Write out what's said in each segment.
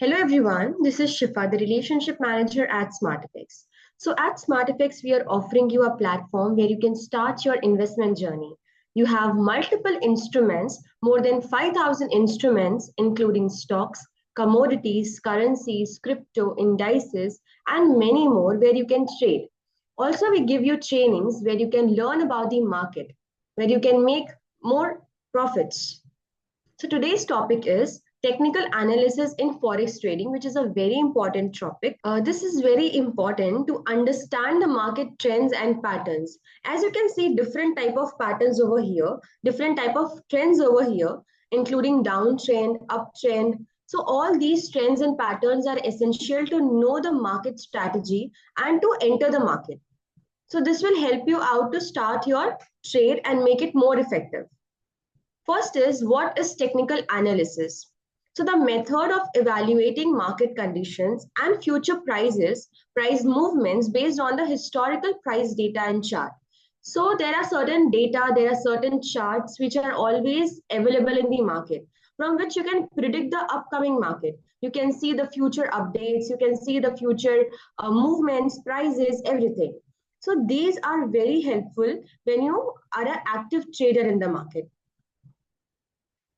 Hello everyone, this is Shifa, the relationship manager at SmartFX. So at SmartFX, we are offering you a platform where you can start your investment journey. You have multiple instruments, more than 5,000 instruments, including stocks, commodities, currencies, crypto, indices, and many more where you can trade. Also, we give you trainings where you can learn about the market, where you can make more profits. So today's topic is technical analysis in forex trading, which is a very important topic. This is very important to understand the market trends and patterns. As you can see, different type of patterns over here, different type of trends over here, including downtrend, uptrend. So all these trends and patterns are essential to know the market strategy and to enter the market. So this will help you out to start your trade and make it more effective. First is, what is technical analysis? So the method of evaluating market conditions and future price movements based on the historical price data and chart. So there are certain data, there are certain charts which are always available in the market from which you can predict the upcoming market. You can see the future updates, you can see the future movements, prices, everything. So these are very helpful when you are an active trader in the market.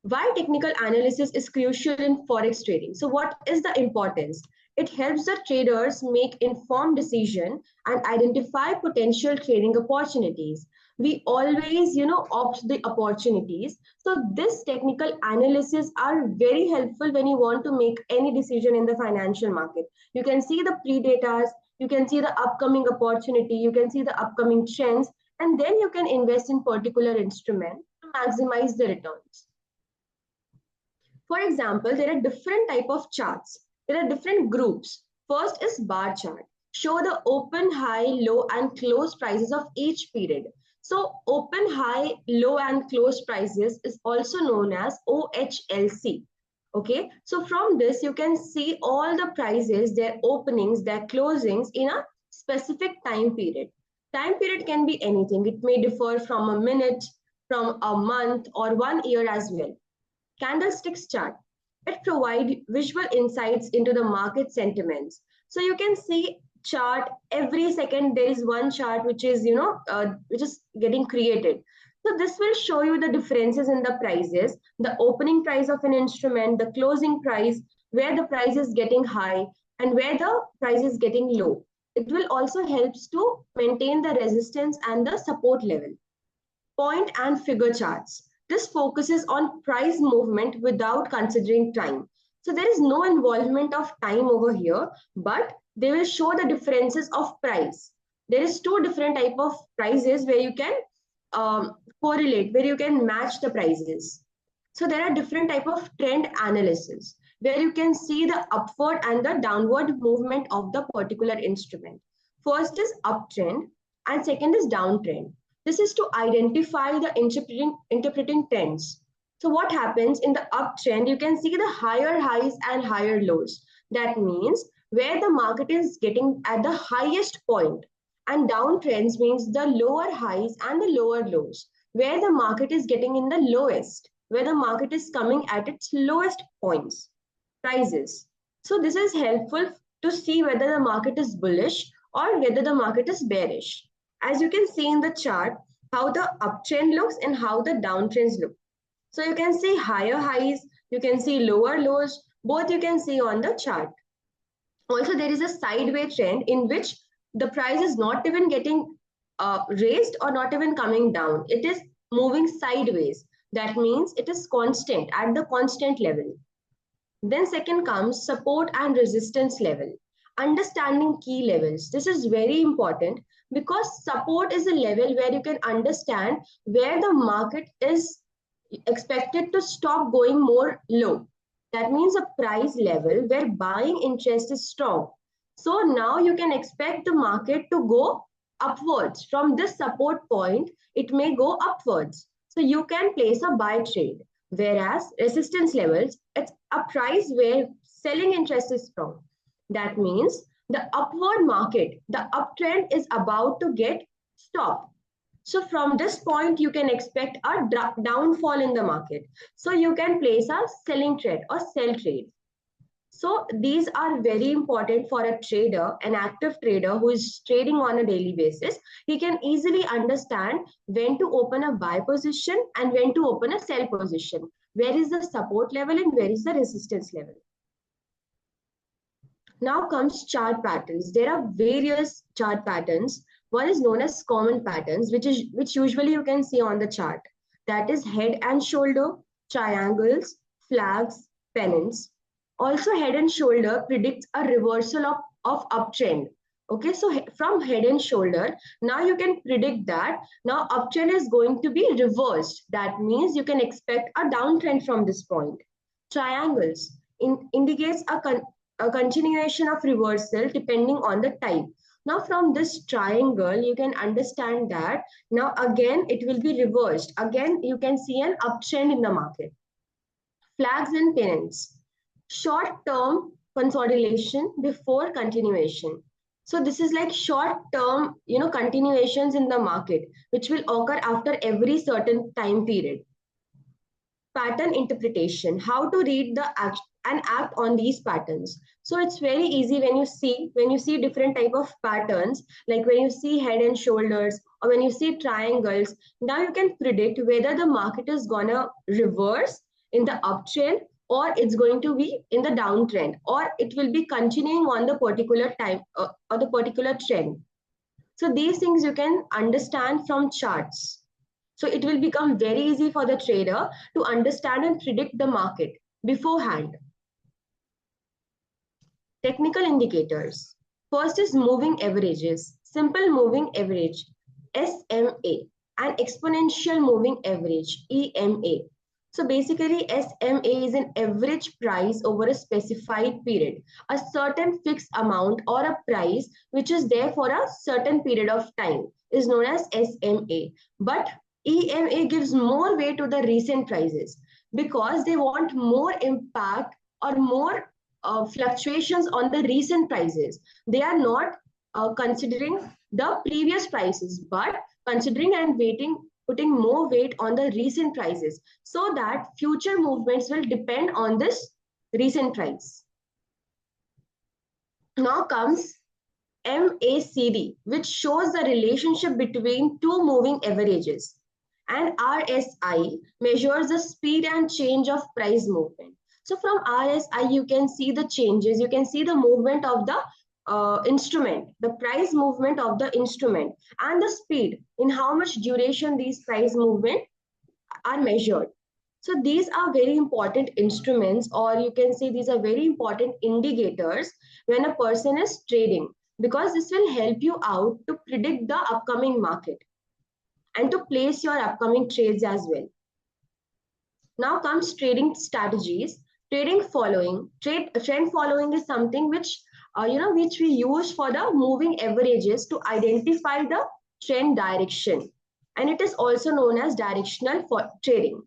Why technical analysis is crucial in forex trading? So what is the importance? It helps the traders make informed decision and identify potential trading opportunities. We always opt the opportunities. So this technical analysis are very helpful when you want to make any decision in the financial market. You can see the pre-datas, you can see the upcoming opportunity, you can see the upcoming trends, and then you can invest in particular instrument to maximize the returns. For example, there are different type of charts. There are different groups. First is bar chart. Show the open, high, low, and close prices of each period. So open, high, low, and close prices is also known as OHLC. Okay, so from this you can see all the prices, their openings, their closings in a specific time period. Time period can be anything. It may differ from a minute, from a month, or 1 year as well. Candlesticks chart. It provides visual insights into the market sentiments. So you can see chart every second. There is one chart which is which is getting created. So this will show you the differences in the prices, the opening price of an instrument, the closing price, where the price is getting high and where the price is getting low. It will also helps to maintain the resistance and the support level. Point and figure charts. This focuses on price movement without considering time. So there is no involvement of time over here, but they will show the differences of price. There is two different type of prices where you can correlate, where you can match the prices. So there are different type of trend analysis where you can see the upward and the downward movement of the particular instrument. First is uptrend and second is downtrend. This is to identify the interpreting trends. So what happens in the uptrend, you can see the higher highs and higher lows. That means where the market is getting at the highest point, and downtrends means the lower highs and the lower lows, where the market is getting in the lowest, where the market is coming at its lowest points, prices. So this is helpful to see whether the market is bullish or whether the market is bearish. As you can see in the chart, how the uptrend looks and how the downtrends look. So you can see higher highs, you can see lower lows, both you can see on the chart. Also, there is a sideways trend in which the price is not even getting raised or not even coming down. It is moving sideways. That means it is constant, at the constant level. Then second comes support and resistance level. Understanding key levels. This is very important because support is a level where you can understand where the market is expected to stop going more low. That means a price level where buying interest is strong. So now you can expect the market to go upwards. From this support point, it may go upwards. So you can place a buy trade. Whereas resistance levels, it's a price where selling interest is strong. That means the upward market, the uptrend is about to get stopped. So from this point, you can expect a downfall in the market. So you can place a selling trade or sell trade. So these are very important for a trader, an active trader who is trading on a daily basis. He can easily understand when to open a buy position and when to open a sell position. Where is the support level and where is the resistance level? Now comes chart patterns. There are various chart patterns. One is known as common patterns, which usually you can see on the chart. That is head and shoulder, triangles, flags, pennants. Also, head and shoulder predicts a reversal of uptrend. Okay, so from head and shoulder, now you can predict that now uptrend is going to be reversed. That means you can expect a downtrend from this point. Triangles indicates a continuation of reversal depending on the type. Now from this triangle, you can understand that now again it will be reversed. Again, you can see an uptrend in the market. Flags and pennants, short-term consolidation before continuation. So this is like short-term, continuations in the market, which will occur after every certain time period. Pattern interpretation, how to read the act and act on these patterns. So it's very easy when you see different type of patterns, like when you see head and shoulders or when you see triangles. Now you can predict whether the market is gonna reverse in the uptrend or it's going to be in the downtrend, or it will be continuing on the particular time or the particular trend. So these things you can understand from charts. So it will become very easy for the trader to understand and predict the market beforehand. Technical indicators. First is moving averages, simple moving average, SMA, and exponential moving average, EMA. So basically, SMA is an average price over a specified period, a certain fixed amount or a price which is there for a certain period of time is known as SMA. But EMA gives more weight to the recent prices because they want more impact or more fluctuations on the recent prices. They are not considering the previous prices, but considering and putting more weight on the recent prices so that future movements will depend on this recent price. Now comes MACD, which shows the relationship between two moving averages, and RSI measures the speed and change of price movement. So from RSI, you can see the changes, you can see the movement of the instrument, the price movement of the instrument, and the speed, in how much duration these price movement are measured. So these are very important instruments, or you can say these are very important indicators when a person is trading, because this will help you out to predict the upcoming market and to place your upcoming trades as well. Now comes trading strategies. Trend following is something which which we use for the moving averages to identify the trend direction, and it is also known as directional for trading.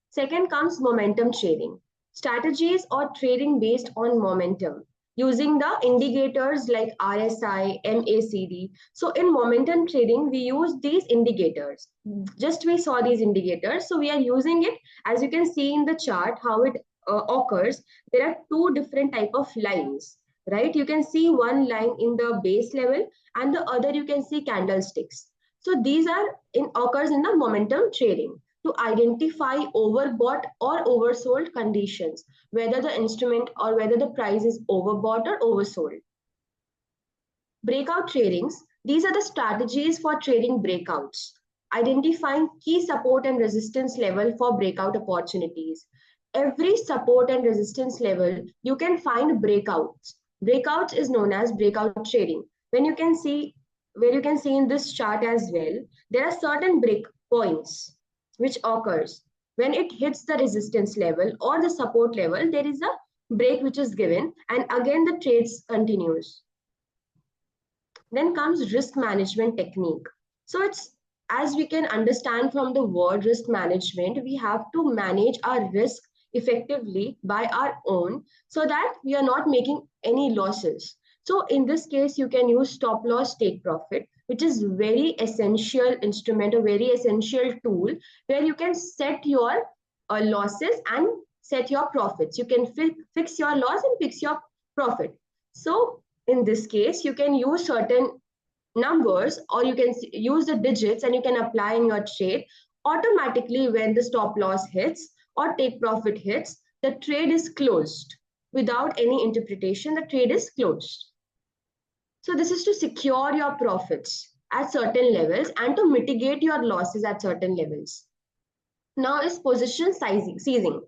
Second comes momentum trading. Strategies or trading based on momentum using the indicators like RSI, MACD. So in momentum trading, we use these indicators. Just we saw these indicators. So we are using it, as you can see in the chart, how it occurs. There are two different type of lines, right? You can see one line in the base level and the other you can see candlesticks. So these are occurs in the momentum trading to identify overbought or oversold conditions, whether the instrument or whether the price is overbought or oversold. Breakout tradings, these are the strategies for trading breakouts, identifying key support and resistance level for breakout opportunities. Every support and resistance level, you can find breakouts. Breakouts is known as breakout trading. Where you can see in this chart as well, there are certain break points which occurs when it hits the resistance level or the support level. There is a break which is given, and again the trades continues. Then comes risk management technique. So it's, as we can understand from the word risk management, we have to manage our risk effectively by our own so that we are not making any losses. So in this case, you can use stop loss take profit, which is very essential instrument, a very essential tool where you can set your losses and set your profits. You can fix your loss and fix your profit. So in this case, you can use certain numbers, or you can use the digits, and you can apply in your trade. Automatically, when the stop loss hits or take profit hits, the trade is closed. Without any interpretation, the trade is closed. So this is to secure your profits at certain levels and to mitigate your losses at certain levels. Now is position seizing.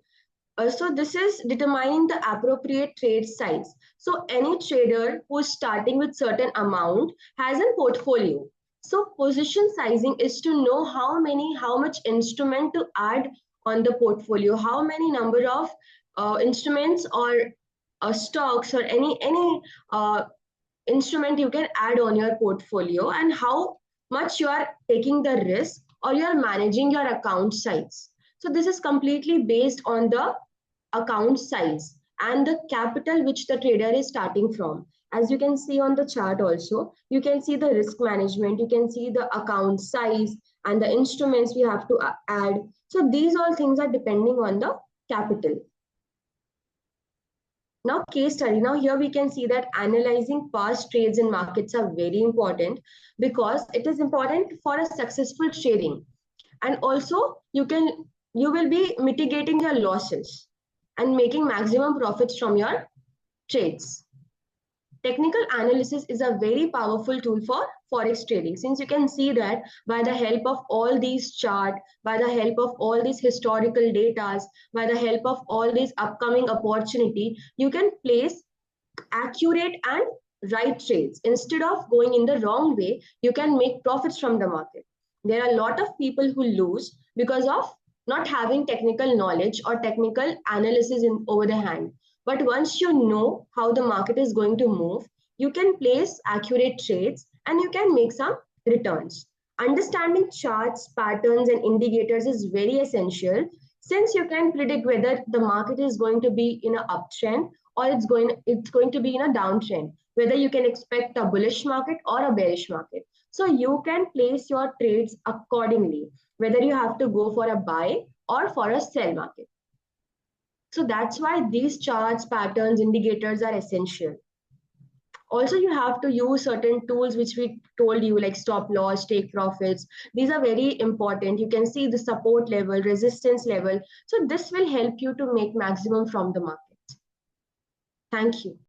So this is determining the appropriate trade size. So any trader who is starting with certain amount has a portfolio. So position sizing is to know how much instrument to add on the portfolio, how many number of instruments or stocks or any instrument you can add on your portfolio, and how much you are taking the risk or you are managing your account size. So this is completely based on the account size and the capital which the trader is starting from. As you can see on the chart also, you can see the risk management, you can see the account size and the instruments we have to add. So these all things are depending on the capital. Now case study. Now here we can see that analyzing past trades in markets are very important, because it is important for a successful trading. And also you will be mitigating your losses and making maximum profits from your trades. Technical analysis is a very powerful tool for forex trading, since you can see that by the help of all these chart, by the help of all these historical data, by the help of all these upcoming opportunity, you can place accurate and right trades. Instead of going in the wrong way, you can make profits from the market. There are a lot of people who lose because of not having technical knowledge or technical analysis over the hand. But once you know how the market is going to move, you can place accurate trades and you can make some returns. Understanding charts, patterns, and indicators is very essential, since you can predict whether the market is going to be in an uptrend or it's going to be in a downtrend, whether you can expect a bullish market or a bearish market. So you can place your trades accordingly, whether you have to go for a buy or for a sell market. So that's why these charts, patterns, indicators are essential. Also, you have to use certain tools which we told you, like stop loss, take profits. These are very important. You can see the support level, resistance level. So this will help you to make maximum from the market. Thank you.